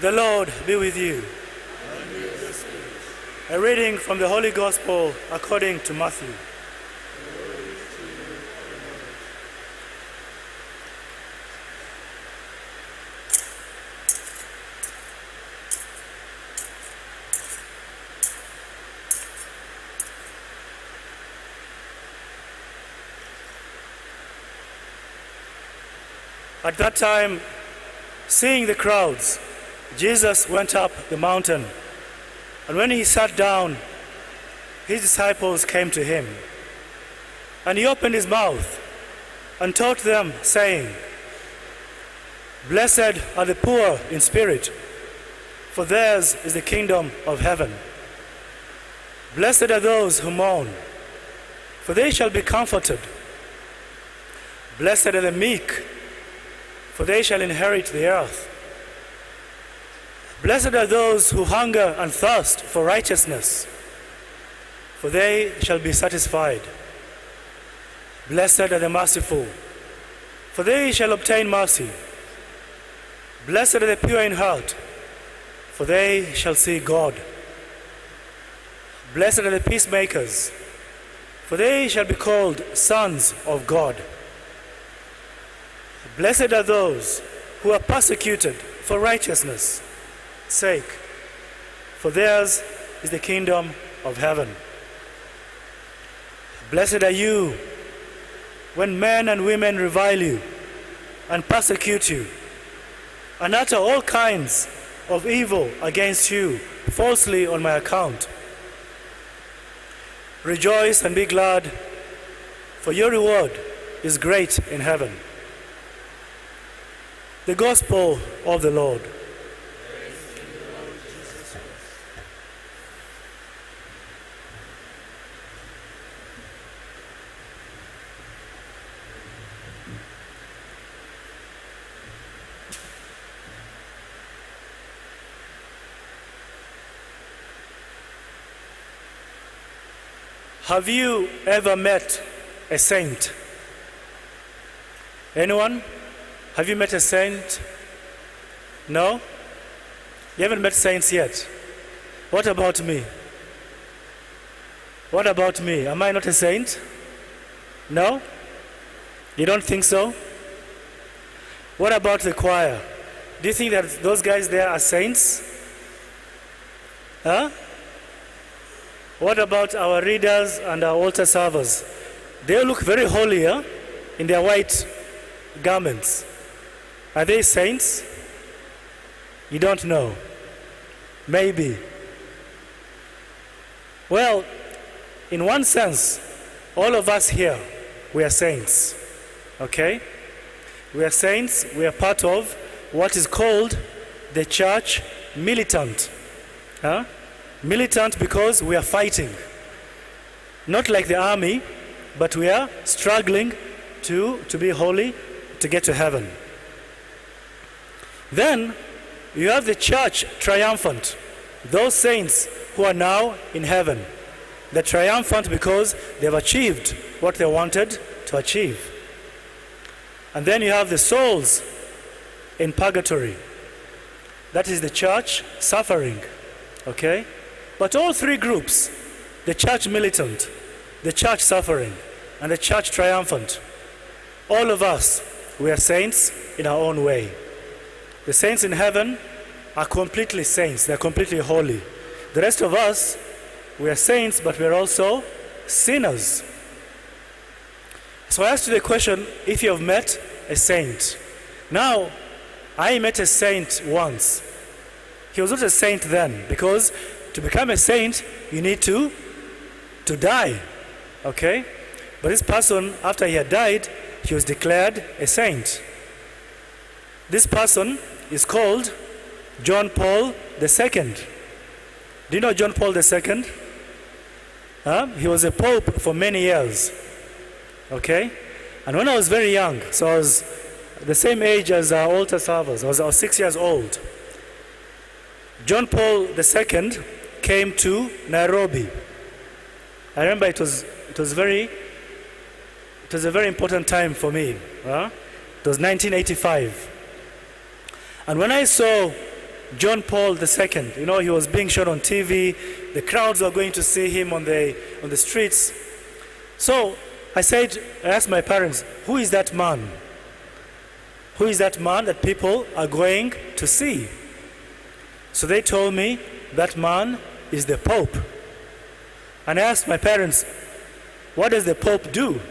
The Lord be with you. A reading from the Holy Gospel according to Matthew. At that time, seeing the crowds, Jesus went up the mountain, and when he sat down, his disciples came to him. And he opened his mouth and taught them, saying, "Blessed are the poor in spirit, for theirs is the kingdom of heaven. Blessed are those who mourn, for they shall be comforted. Blessed are the meek, for they shall inherit the earth. Blessed are those who hunger and thirst for righteousness, for they shall be satisfied. Blessed are the merciful, for they shall obtain mercy. Blessed are the pure in heart, for they shall see God. Blessed are the peacemakers, for they shall be called sons of God. Blessed are those who are persecuted for righteousness' sake, for theirs is the kingdom of heaven. Blessed are you when men and women revile you and persecute you and utter all kinds of evil against you falsely on my account. Rejoice and be glad, for your reward is great in heaven." The Gospel of the Lord. Have you ever met a saint? Anyone? Have you met a saint? No? You haven't met saints yet. What about me? What about me? Am I not a saint? No? You don't think so? What about the choir? Do you think that those guys there are saints? Huh? What about our readers and our altar servers? They look very holy, huh? In their white garments. Are they saints? You don't know. Maybe. Well, in one sense, all of us here, we are saints. Okay? We are saints. We are part of what is called the church militant. Huh? Militant because we are fighting. Not like the army, but we are struggling to be holy, to get to heaven. Then you have the church triumphant, those saints who are now in heaven. They're triumphant because they've achieved what they wanted to achieve. And then you have the souls in purgatory. That is the church suffering. Okay? But all three groups, the church militant, the church suffering, and the church triumphant, all of us, we are saints in our own way. The saints in heaven are completely saints. They're completely holy. The rest of us, we are saints, but we're also sinners. So I asked you the question, if you have met a saint. Now, I met a saint once. He was not a saint then, because to become a saint, you need to die. Okay? But this person, after he had died, he was declared a saint. This person is called John Paul II. Do you know John Paul II? He was a pope for many years. Okay? And when I was very young, so I was the same age as our altar servers, I was 6 years old. John Paul II came to Nairobi. I remember it was a very important time for me. It was 1985. And when I saw John Paul II. You know, he was being shown on TV. The crowds were going to see him on the streets. So I asked my parents, who is that man? Who is that man that people are going to see? So they told me that man is the Pope. And I asked my parents, what does the Pope do?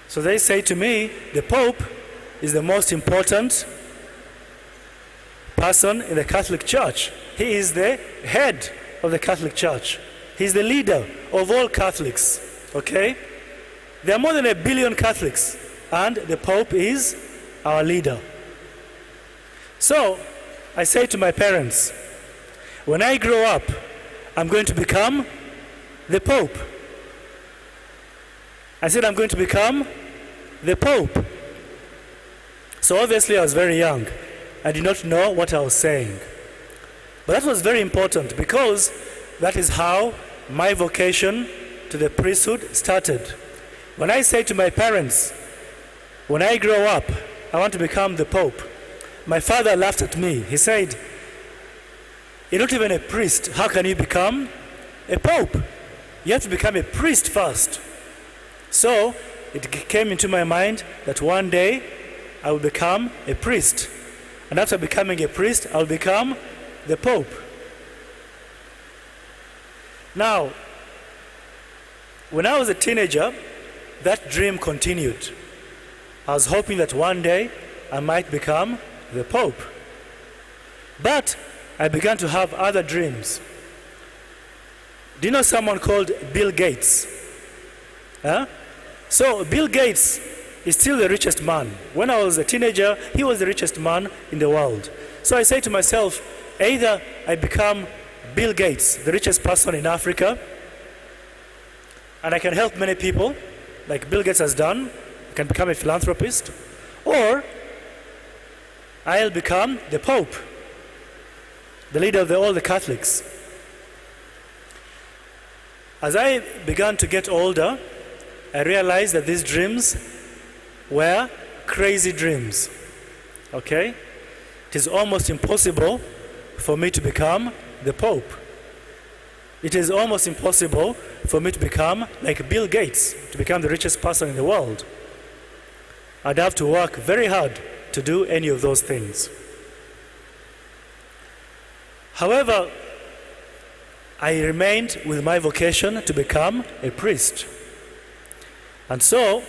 So they say to me, the Pope is the most important person in the Catholic Church. He is the head of the Catholic Church. He's the leader of all Catholics. Okay? There are more than 1 billion Catholics, and the Pope is our leader. So I say to my parents, when I grow up, I'm going to become the Pope. I said I'm going to become the Pope. So obviously I was very young. I did not know what I was saying. But that was very important because that is how my vocation to the priesthood started. When I said to my parents, when I grow up, I want to become the Pope, my father laughed at me. He said, you're not even a priest. How can you become a Pope? You have to become a priest first. So it came into my mind that one day I will become a priest. And after becoming a priest, I will become the Pope. Now, when I was a teenager, that dream continued. I was hoping that one day I might become the Pope. But I began to have other dreams. Do you know someone called Bill Gates? Huh? So Bill Gates is still the richest man. When I was a teenager, he was the richest man in the world. So I say to myself, either I become Bill Gates, the richest person in Africa, and I can help many people, like Bill Gates has done, I can become a philanthropist, or I'll become the Pope, the leader of all the Catholics. As I began to get older, I realized that these dreams were crazy dreams. Okay? It is almost impossible for me to become the Pope. It is almost impossible for me to become like Bill Gates, to become the richest person in the world. I'd have to work very hard to do any of those things. However, I remained with my vocation to become a priest. And so,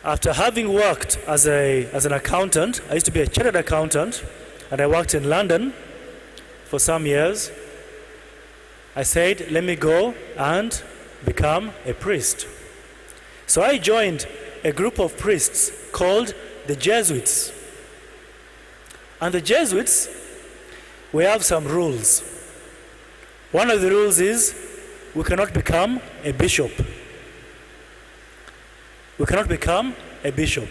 after having worked as an accountant, I used to be a chartered accountant, and I worked in London for some years, I said, let me go and become a priest. So I joined a group of priests called the Jesuits. And the Jesuits, we have some rules. One of the rules is we cannot become a bishop. We cannot become a bishop.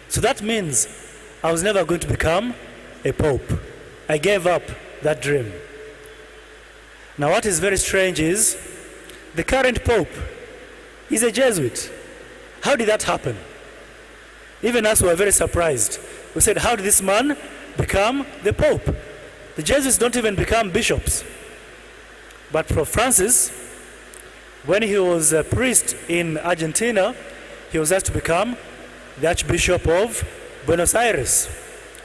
So that means I was never going to become a pope. I gave up that dream. Now what is very strange is the current pope is a Jesuit. How did that happen? Even us were very surprised. We said, how did this man become the pope? The Jesuits don't even become bishops. But Pope Francis, when he was a priest in Argentina, he was asked to become the Archbishop of Buenos Aires.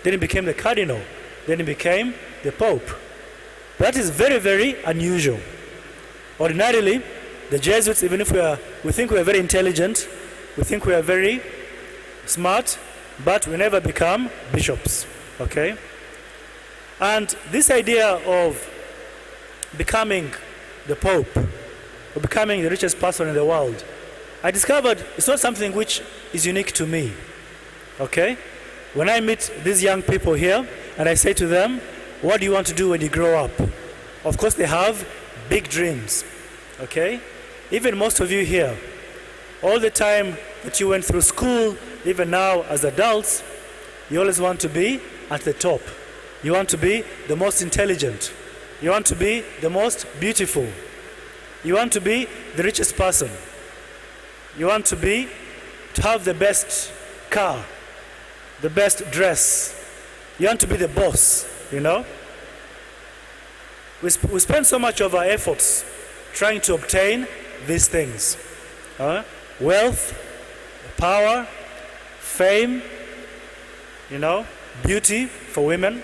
Then he became the Cardinal. Then he became the Pope. That is very, very unusual. Ordinarily, the Jesuits, even if we think we are very intelligent, we think we are very smart, but we never become bishops. Okay? And this idea of becoming the Pope, or becoming the richest person in the world, I discovered it's not something which is unique to me. Okay? When I meet these young people here and I say to them, what do you want to do when you grow up? Of course they have big dreams. Okay? Even most of you here, all the time that you went through school, even now as adults, you always want to be at the top. You want to be the most intelligent. You want to be the most beautiful. You want to be the richest person. You want to have the best car, the best dress, You want to be the boss, you know? We spend so much of our efforts trying to obtain these things. Wealth, power, fame, you know, beauty for women.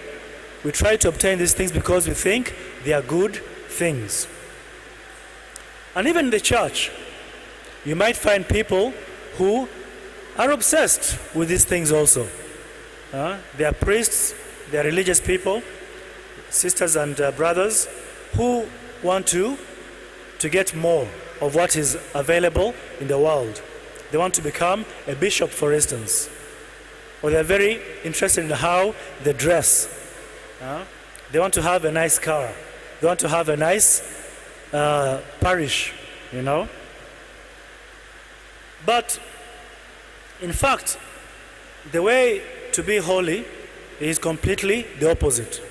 We try to obtain these things because we think they are good things. And even in the church, you might find people who are obsessed with these things also. They are priests, they are religious people, sisters and brothers who want to get more of what is available in the world. They want to become a bishop, for instance. Or they're very interested in how they dress. They want to have a nice car. They want to have a nice parish, you know. But in fact, the way to be holy is completely the opposite.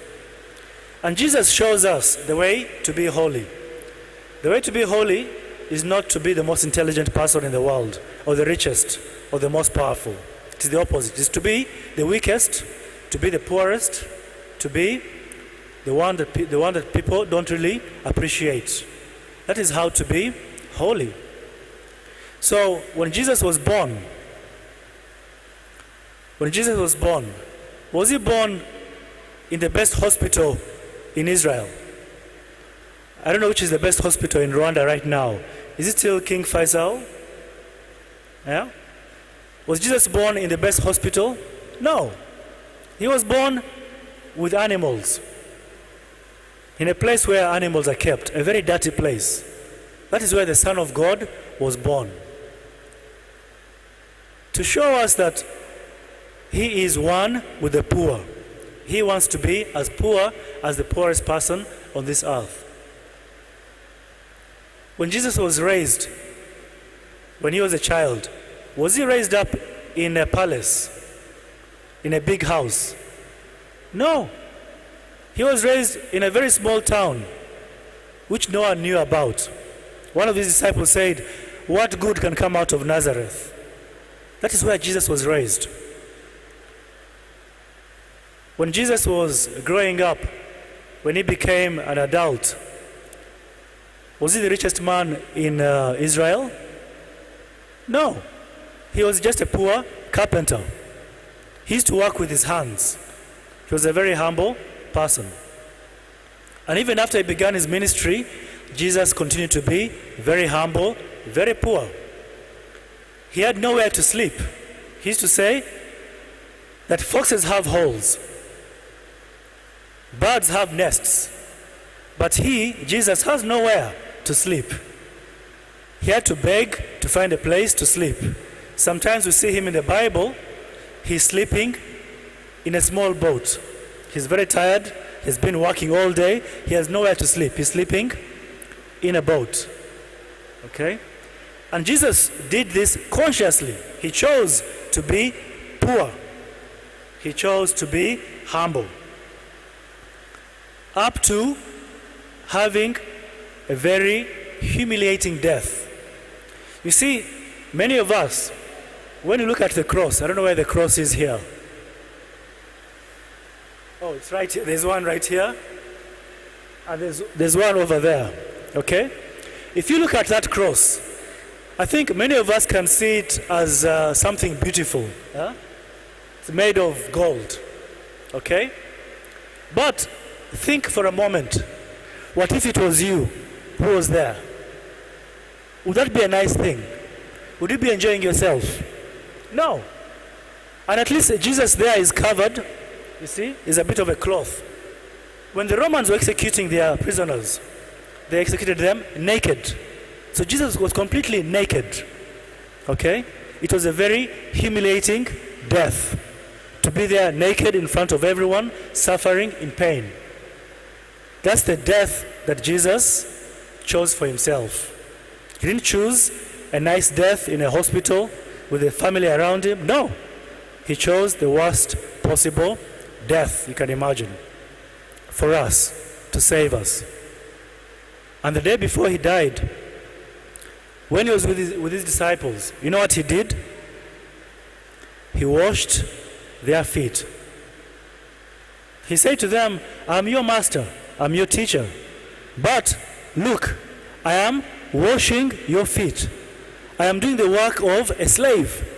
And Jesus shows us the way to be holy. The way to be holy is not to be the most intelligent person in the world, or the richest, or the most powerful. It is the opposite. It is to be the weakest, to be the poorest, to be the one that people don't really appreciate. That is how to be holy. So when Jesus was born, was he born in the best hospital in Israel? I don't know which is the best hospital in Rwanda right now. Is it still King Faisal? Yeah? Was Jesus born in the best hospital? No. He was born with animals, in a place where animals are kept, a very dirty place. That is where the Son of God was born. To show us that he is one with the poor. He wants to be as poor as the poorest person on this earth. When Jesus was raised, when he was a child, was he raised up in a palace, in a big house? No. He was raised in a very small town, which no one knew about. One of his disciples said, "What good can come out of Nazareth?" That is where Jesus was raised. When Jesus was growing up, when he became an adult, was he the richest man in Israel? No. He was just a poor carpenter. He used to work with his hands. He was a very humble person. And even after he began his ministry, Jesus continued to be very humble, very poor. He had nowhere to sleep. He used to say that foxes have holes, birds have nests, but he, Jesus, has nowhere to sleep. He had to beg to find a place to sleep. Sometimes we see him in the Bible, he's sleeping in a small boat. He's very tired, he's been working all day, he has nowhere to sleep. He's sleeping in a boat. Okay? And Jesus did this consciously. He chose to be poor. He chose to be humble. Up to having a very humiliating death. You see, many of us, when you look at the cross, I don't know where the cross is here. Oh, it's right here. There's one right here. And there's one over there. Okay? If you look at that cross, I think many of us can see it as something beautiful. It's made of gold. Okay? But think for a moment, what if it was you who was there? Would that be a nice thing? Would you be enjoying yourself? No. And at least Jesus there is covered, you see, is a bit of a cloth. When the Romans were executing their prisoners, they executed them naked. So Jesus was completely naked. Okay? It was a very humiliating death. To be there naked in front of everyone, suffering in pain. That's the death that Jesus chose for himself. He didn't choose a nice death in a hospital with a family around him. No. He chose the worst possible death you can imagine for us, to save us. And the day before he died, when he was with his disciples, you know what he did? He washed their feet. He said to them, I'm your master, I'm your teacher. But look, I am washing your feet. I am doing the work of a slave.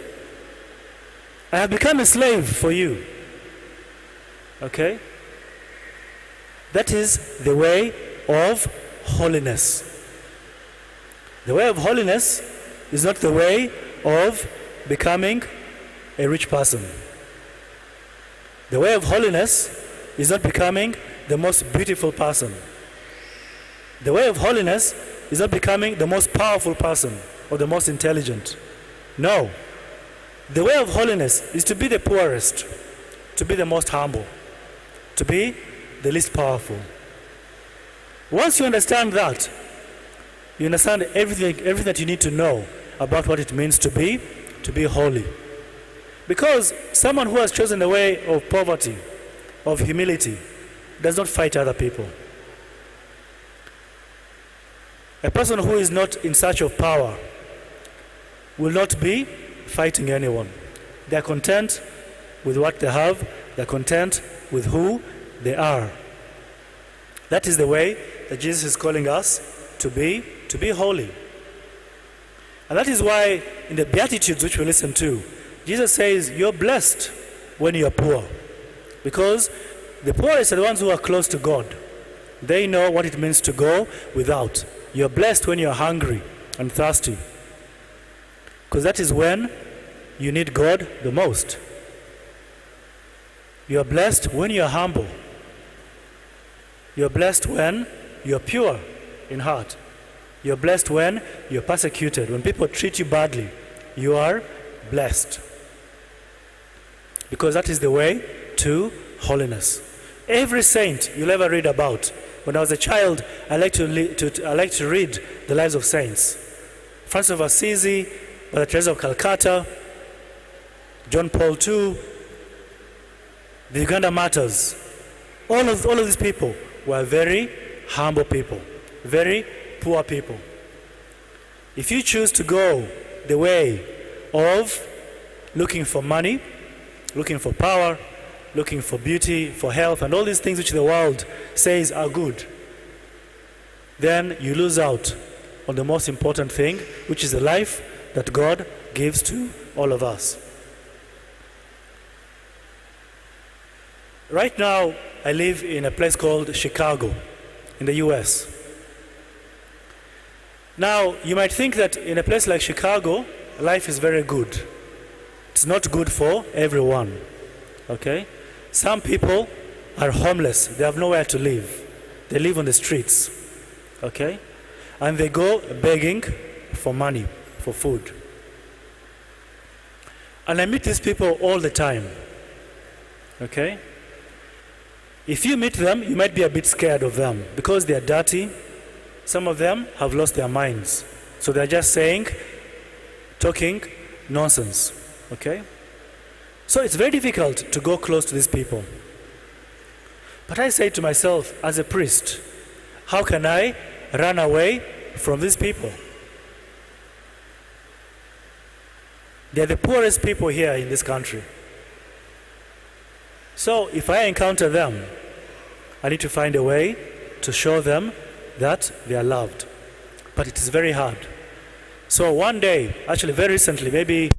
I have become a slave for you. Okay? That is the way of holiness. The way of holiness is not the way of becoming a rich person. The way of holiness is not becoming the most beautiful person. The way of holiness is not becoming the most powerful person or the most intelligent. No. The way of holiness is to be the poorest, to be the most humble, to be the least powerful. Once you understand that, you understand everything that you need to know about what it means to be holy. Because someone who has chosen the way of poverty, of humility, does not fight other people. A person who is not in search of power will not be fighting anyone. They are content with what they have. They are content with who they are. That is the way that Jesus is calling us to be holy. And that is why in the Beatitudes which we listen to, Jesus says, you're blessed when you are poor. Because the poorest are the ones who are close to God. They know what it means to go without. You're blessed when you're hungry and thirsty. Because that is when you need God the most. You're blessed when you're humble. You're blessed when you're pure in heart. You're blessed when you're persecuted. When people treat you badly, you are blessed. Because that is the way to holiness. Every saint you'll ever read about. When I was a child, I like to read the lives of saints. Francis of Assisi, Mother Teresa of Calcutta, John Paul II, the Uganda Martyrs. All of these people were very humble people, very poor people. If you choose to go the way of looking for money, looking for power, looking for beauty, for health, and all these things which the world says are good, then you lose out on the most important thing, which is the life that God gives to all of us. Right now, I live in a place called Chicago, in the US. Now, you might think that in a place like Chicago, life is very good. It's not good for everyone, okay? Some people are homeless. They have nowhere to live. They live on the streets, okay? And they go begging for money, for food. And I meet these people all the time, okay? If you meet them, you might be a bit scared of them because they are dirty. Some of them have lost their minds. So they're just talking nonsense, okay? So it's very difficult to go close to these people. But I say to myself, as a priest, how can I run away from these people? They're the poorest people here in this country. So if I encounter them, I need to find a way to show them that they are loved. But it is very hard. So one day, actually very recently, maybe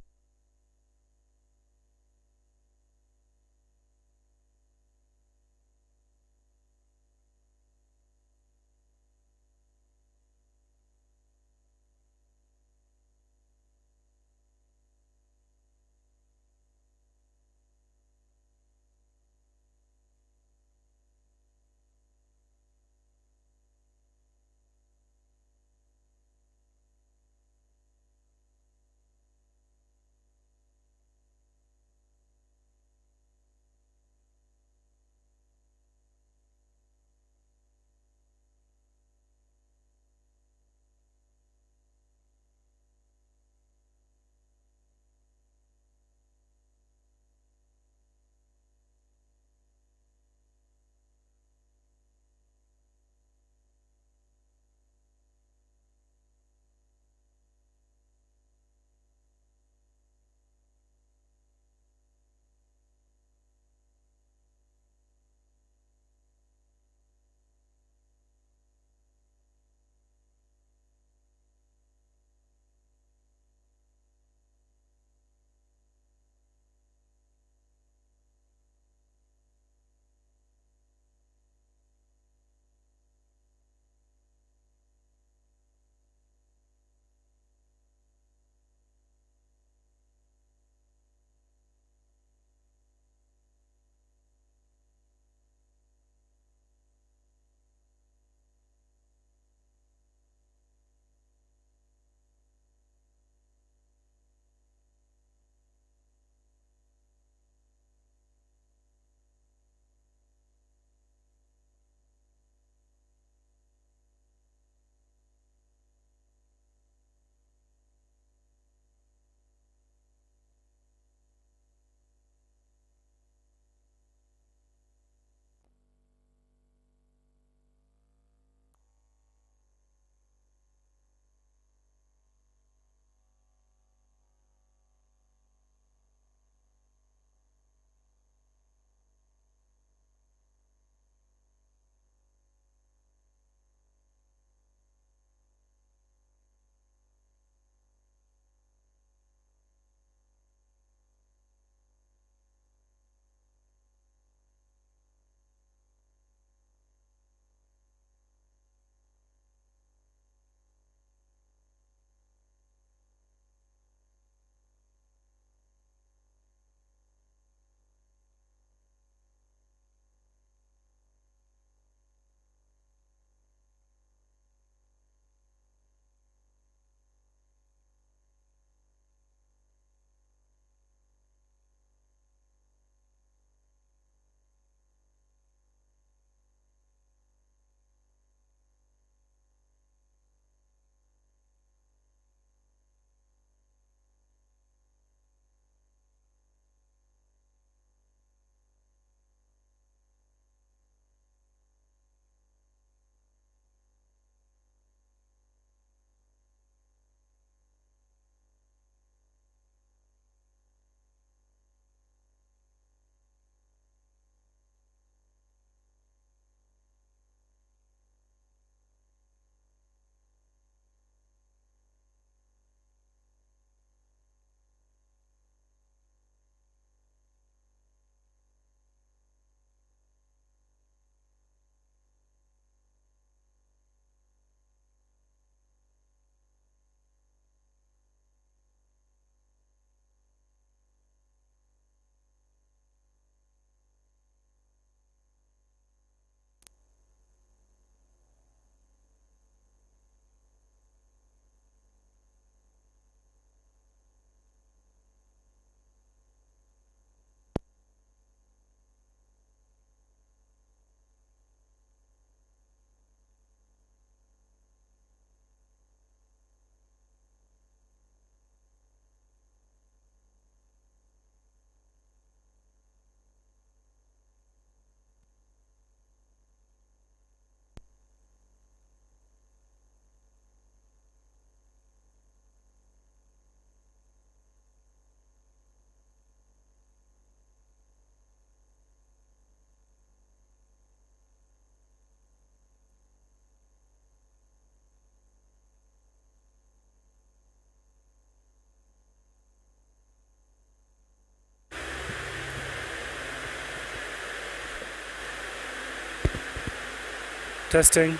Testing.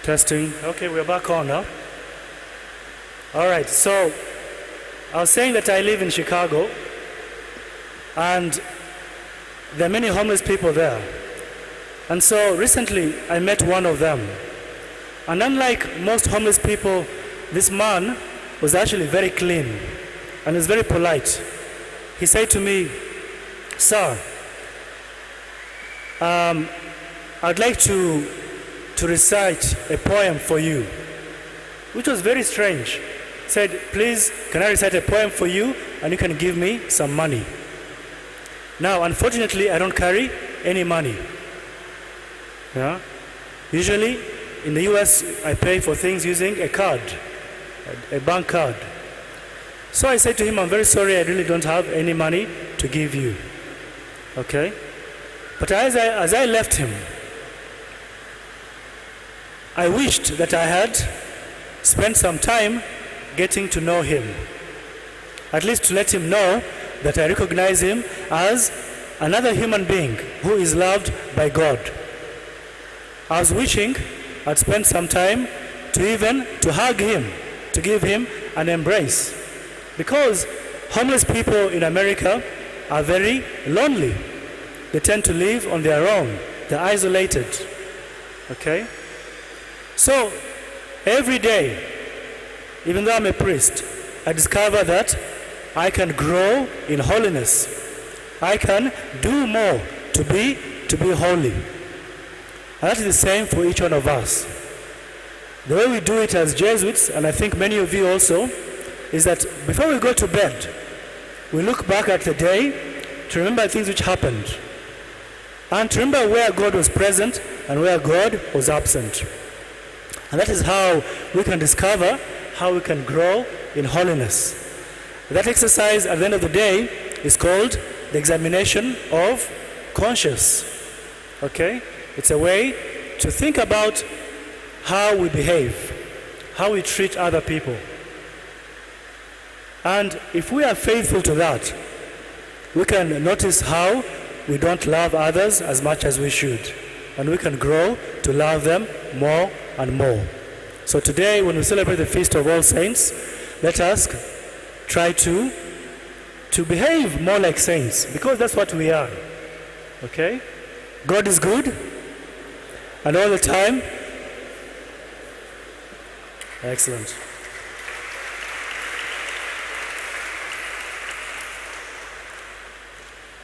Testing. Okay, we're back on now. All right, so I was saying that I live in Chicago, and there are many homeless people there. And so recently I met one of them. And unlike most homeless people, this man was actually very clean and is very polite. He said to me, "Sir, I'd like to recite a poem for you," which was very strange. He said, "Please, can I recite a poem for you and you can give me some money?" Now, unfortunately, I don't carry any money. Yeah? Usually, in the US, I pay for things using a card, a bank card. So I said to him, "I'm very sorry, I really don't have any money to give you." Okay? But as I left him, I wished that I had spent some time getting to know him, at least to let him know that I recognize him as another human being who is loved by God. I was wishing I'd spent some time to hug him, to give him an embrace, because homeless people in America are very lonely. They tend to live on their own. They're isolated. Okay? So every day, even though I'm a priest, I discover that I can grow in holiness. I can do more to be holy. And that is the same for each one of us. The way we do it as Jesuits, and I think many of you also, is that before we go to bed, we look back at the day to remember things which happened, and to remember where God was present and where God was absent. And that is how we can discover how we can grow in holiness. That exercise at the end of the day is called the examination of conscience. Okay? It's a way to think about how we behave, how we treat other people. And if we are faithful to that, we can notice how we don't love others as much as we should. And we can grow to love them more and more. So today, when we celebrate the Feast of All Saints, let us try to behave more like saints, because that's what we are. Okay? God is good, and all the time. Excellent.